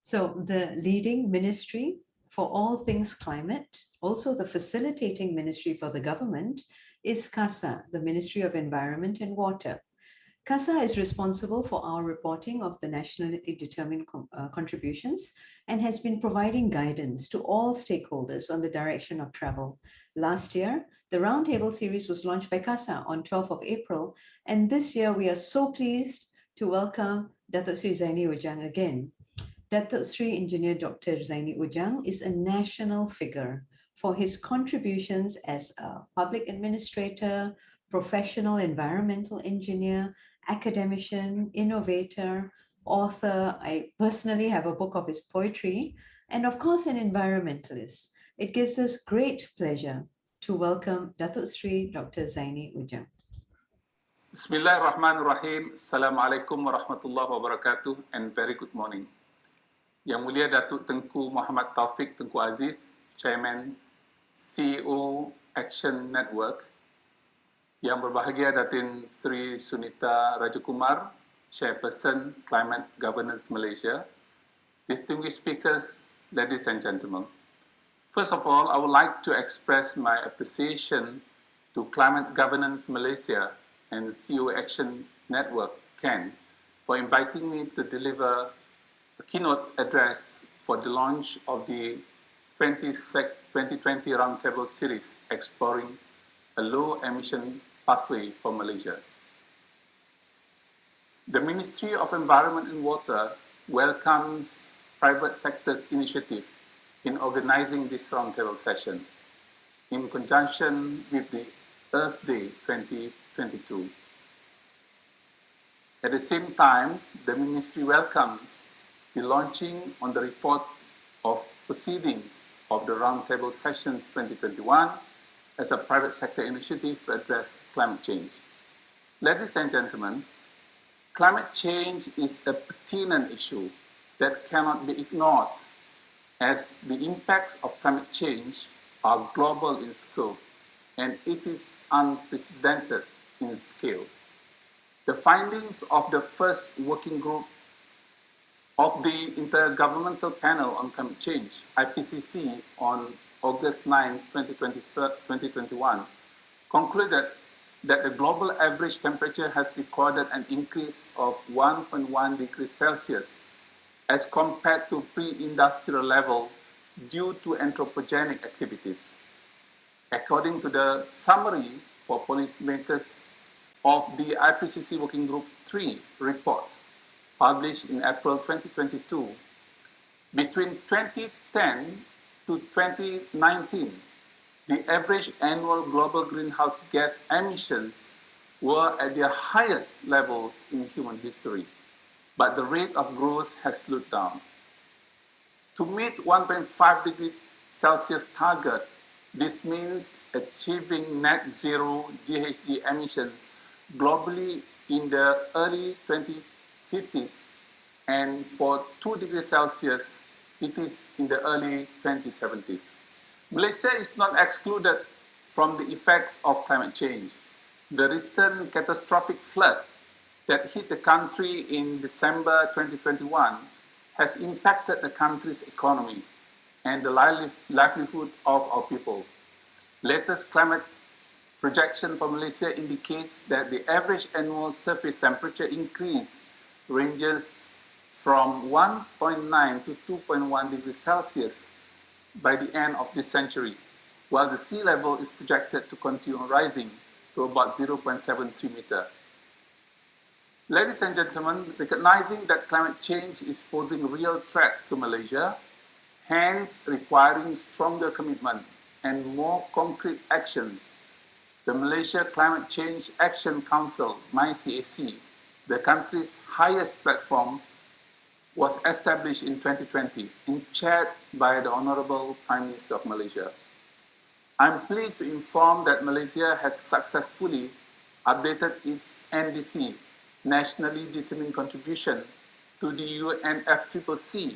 So the leading ministry for all things climate, also the facilitating ministry for the government, is KASA, the Ministry of Environment and Water. KASA is responsible for our reporting of the nationally determined contributions and has been providing guidance to all stakeholders on the direction of travel. Last year, the Roundtable series was launched by KASA on 12th of April, and this year we are so pleased to welcome Datuk Seri Zaini Ujang again. Datuk Seri Engineer Dr. Zaini Ujang is a national figure for his contributions as a public administrator, professional environmental engineer, academician, innovator, author. I personally have a book of his poetry, and of course, an environmentalist. It gives us great pleasure to welcome Datuk Seri Dr. Zaini Ujang. Bismillahirrahmanirrahim. Assalamualaikum warahmatullahi wabarakatuh and very good morning. Yang Mulia Datuk Tengku Muhammad Taufik Tengku Aziz, Chairman CEO Action Network. Yang berbahagia Datin Sri Sunita Rajakumar, Chairperson Climate Governance Malaysia. Distinguished speakers, ladies and gentlemen. First of all, I would like to express my appreciation to Climate Governance Malaysia and CEO Action Network, CAN, for inviting me to deliver a keynote address for the launch of the 2020 Roundtable Series exploring a low-emission pathway for Malaysia. The Ministry of Environment and Water welcomes private sector's initiative in organizing this roundtable session in conjunction with the Earth Day 2022. At the same time, the Ministry welcomes the launching on the report of proceedings of the Roundtable Sessions 2021 as a private sector initiative to address climate change. Ladies and gentlemen, climate change is a pertinent issue that cannot be ignored, as the impacts of climate change are global in scope and it is unprecedented in scale. The findings of the first working group of the Intergovernmental Panel on Climate Change, IPCC, on August 9, 2021, concluded that the global average temperature has recorded an increase of 1.1 degrees Celsius as compared to pre-industrial level due to anthropogenic activities. According to the summary for policymakers of the IPCC Working Group 3 report, published in April 2022, between 2010 to 2019, the average annual global greenhouse gas emissions were at their highest levels in human history, but the rate of growth has slowed down. To meet 1.5 degree Celsius target, this means achieving net zero GHG emissions globally in the early 2050s, and for 2 degrees Celsius, it is in the early 2070s. Malaysia is not excluded from the effects of climate change. The recent catastrophic flood that hit the country in December 2021 has impacted the country's economy and the livelihood of our people. Latest climate projection for Malaysia indicates that the average annual surface temperature increase ranges from 1.9 to 2.1 degrees Celsius by the end of this century, while the sea level is projected to continue rising to about 0.73 meter. Ladies and gentlemen, recognizing that climate change is posing real threats to Malaysia, hence requiring stronger commitment and more concrete actions, the Malaysia Climate Change Action Council, MyCAC, the country's highest platform, was established in 2020 and chaired by the Honorable Prime Minister of Malaysia. I'm pleased to inform that Malaysia has successfully updated its NDC, Nationally Determined Contribution, to the UNFCCC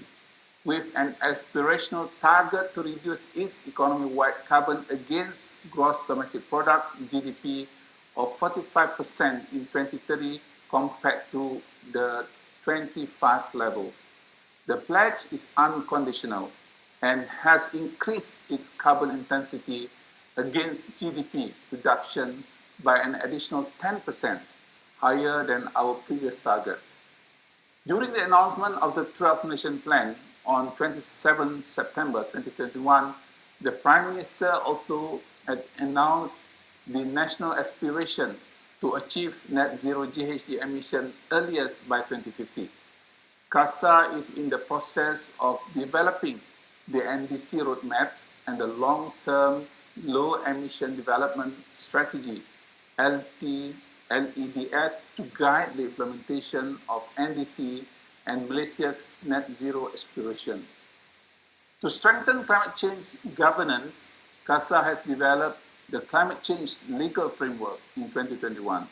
with an aspirational target to reduce its economy-wide carbon against gross domestic products, GDP, of 45% in 2030 compared to the 25 level. The pledge is unconditional and has increased its carbon intensity against GDP reduction by an additional 10%, higher than our previous target. During the announcement of the 12 Nation Plan on 27 September 2021, the Prime Minister also had announced the national aspiration to achieve net zero GHG emission earliest by 2050. KASA is in the process of developing the NDC roadmaps and the long-term low-emission development strategy, LEDS, to guide the implementation of NDC and Malaysia's net zero aspiration. To strengthen climate change governance, KASA has developed the Climate Change Legal Framework in 2021,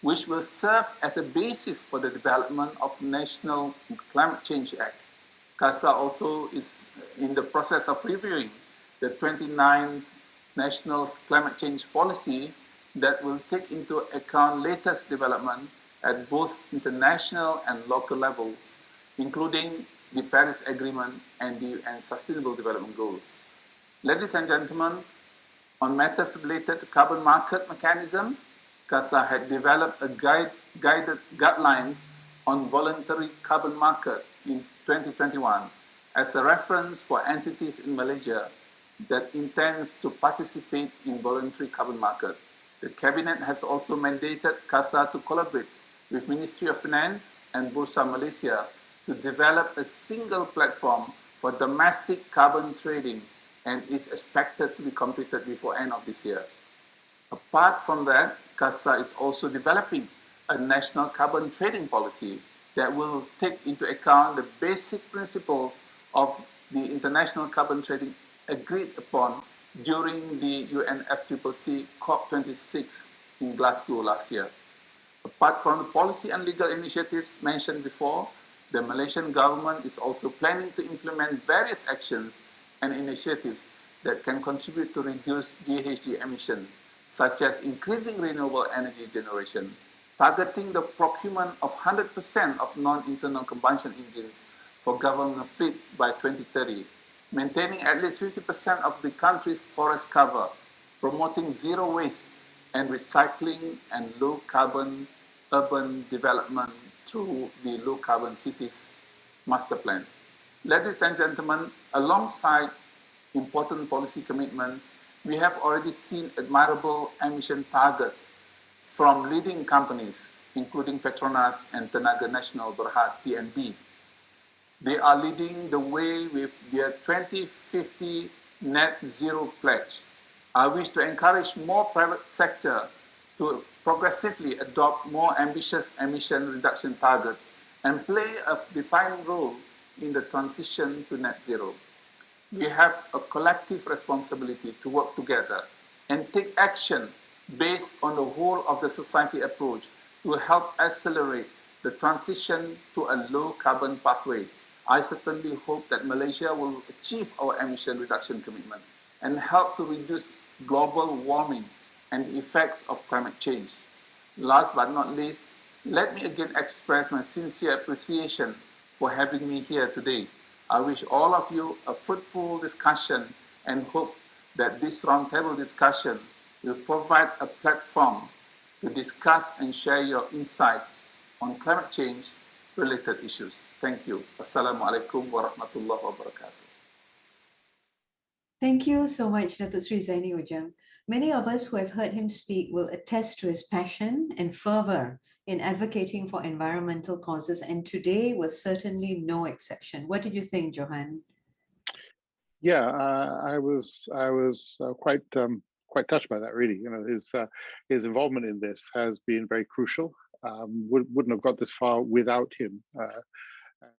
which will serve as a basis for the development of National Climate Change Act. KASA also is in the process of reviewing the 29th National Climate Change Policy that will take into account latest development at both international and local levels, including the Paris Agreement and the UN Sustainable Development Goals. Ladies and gentlemen, on matters related to carbon market mechanism, KASA had developed a guidelines on voluntary carbon market in 2021 as a reference for entities in Malaysia that intends to participate in voluntary carbon market. The Cabinet has also mandated KASA to collaborate with Ministry of Finance and Bursa Malaysia to develop a single platform for domestic carbon trading and is expected to be completed before end of this year. Apart from that, KASA is also developing a national carbon trading policy that will take into account the basic principles of the international carbon trading agreed upon during the UNFCCC COP26 in Glasgow last year. Apart from the policy and legal initiatives mentioned before, the Malaysian government is also planning to implement various actions and initiatives that can contribute to reduce GHG emission, such as increasing renewable energy generation, targeting the procurement of 100% of non-internal combustion engines for government fleets by 2030, maintaining at least 50% of the country's forest cover, promoting zero waste and recycling and low-carbon urban development through the low-carbon cities master plan. Ladies and gentlemen, alongside important policy commitments, we have already seen admirable emission targets from leading companies, including Petronas and Tenaga Nasional Berhad (TNB). They are leading the way with their 2050 net zero pledge. I wish to encourage more private sector to progressively adopt more ambitious emission reduction targets and play a defining role in the transition to net zero. We have a collective responsibility to work together and take action based on the whole of the society approach to help accelerate the transition to a low-carbon pathway. I certainly hope that Malaysia will achieve our emission reduction commitment and help to reduce global warming and the effects of climate change. Last but not least, let me again express my sincere appreciation for having me here today. I wish all of you a fruitful discussion and hope that this roundtable discussion will provide a platform to discuss and share your insights on climate change related issues. Thank you. Assalamualaikum warahmatullahi wabarakatuh. Thank you so much, Datuk Seri Zaini Ujang. Many of us who have heard him speak will attest to his passion and fervor in advocating for environmental causes, and today was certainly no exception. What did you think, Johan? Yeah, I was quite touched by that. Really, you know, his involvement in this has been very crucial. Wouldn't have got this far without him.